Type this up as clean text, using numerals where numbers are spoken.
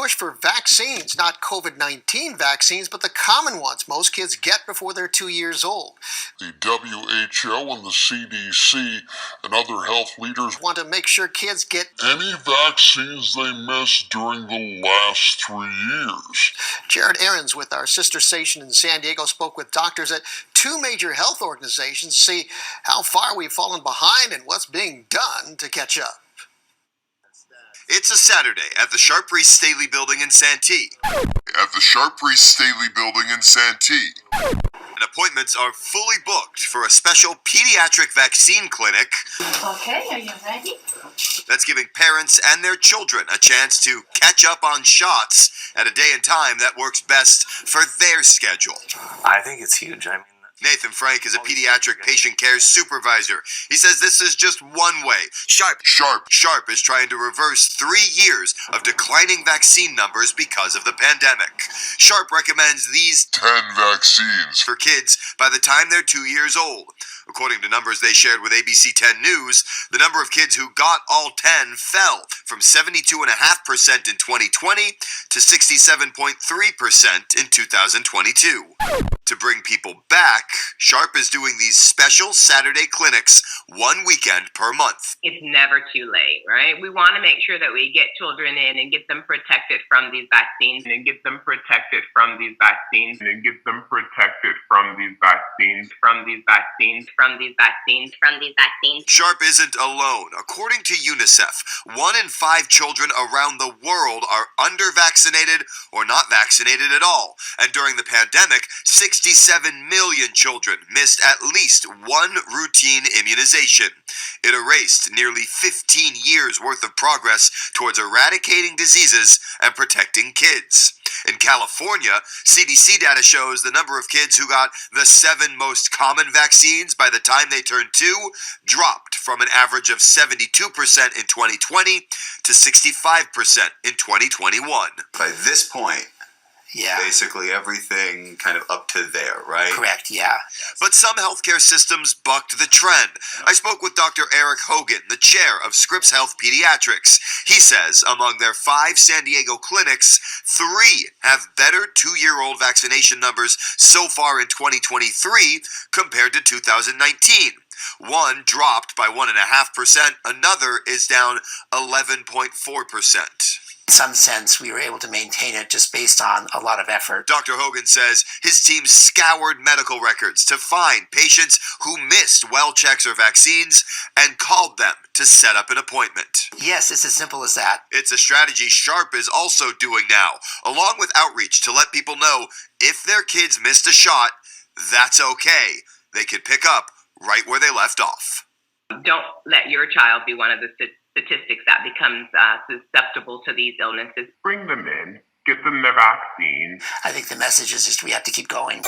push for vaccines, not COVID-19 vaccines, but the common ones most kids get before they're 2 years old. The WHO and the CDC and other health leaders Want to make sure kids get any vaccines they missed during the last 3 years. Jared Aarons with our sister station in San Diego spoke with doctors at two major health organizations to see how far we've fallen behind and what's being done to catch up. It's a Saturday at the Sharp-Reese Staley Building in Santee. At the Sharp-Reese Staley Building in Santee. And appointments are fully booked for a special pediatric vaccine clinic. Okay, are you ready? That's giving parents and their children a chance to catch up on shots at a day and time that works best for their schedule. I think it's huge. Nathan Frank is a pediatric patient care supervisor. He says this is just one way. Sharp is trying to reverse 3 years of declining vaccine numbers because of the pandemic. Sharp recommends these 10 vaccines for kids by the time they're 2 years old. According to numbers they shared with ABC 10 News, the number of kids who got all 10 fell from 72.5% in 2020 to 67.3% in 2022. To bring people back, Sharp is doing these special Saturday clinics one weekend per month. It's never too late, right? We want to make sure that we get children in and get them protected from these vaccines and get them protected from these vaccines and get them protected from these vaccines, from these vaccines, from these vaccines, from these vaccines. Sharp isn't alone. According to UNICEF, 1 in 5 children around the world are under-vaccinated or not vaccinated at all. And during the pandemic, 67 million children missed at least one routine immunization. It erased nearly 15 years' worth of progress towards eradicating diseases and protecting kids. In California, CDC data shows the number of kids who got the 7 most common vaccines by the time they turned 2 dropped from an average of 72% in 2020 to 65% in 2021. By this point, Yeah. basically everything kind of up to there, right? Correct, yeah. But some healthcare systems bucked the trend. I spoke with Dr. Eric Hogan, the chair of Scripps Health Pediatrics. He says among their 5 San Diego clinics, 3 have better 2-year-old vaccination numbers so far in 2023 compared to 2019. One dropped by 1.5%, another is down 11.4%. In some sense, we were able to maintain it just based on a lot of effort. Dr. Hogan says his team scoured medical records to find patients who missed well checks or vaccines and called them to set up an appointment. Yes, it's as simple as that. It's a strategy Sharp is also doing now, along with outreach to let people know if their kids missed a shot, that's okay. They could pick up right where they left off. Don't let your child be one of the statistics that becomes susceptible to these illnesses. Bring them in, get them their vaccine. I think the message is just we have to keep going.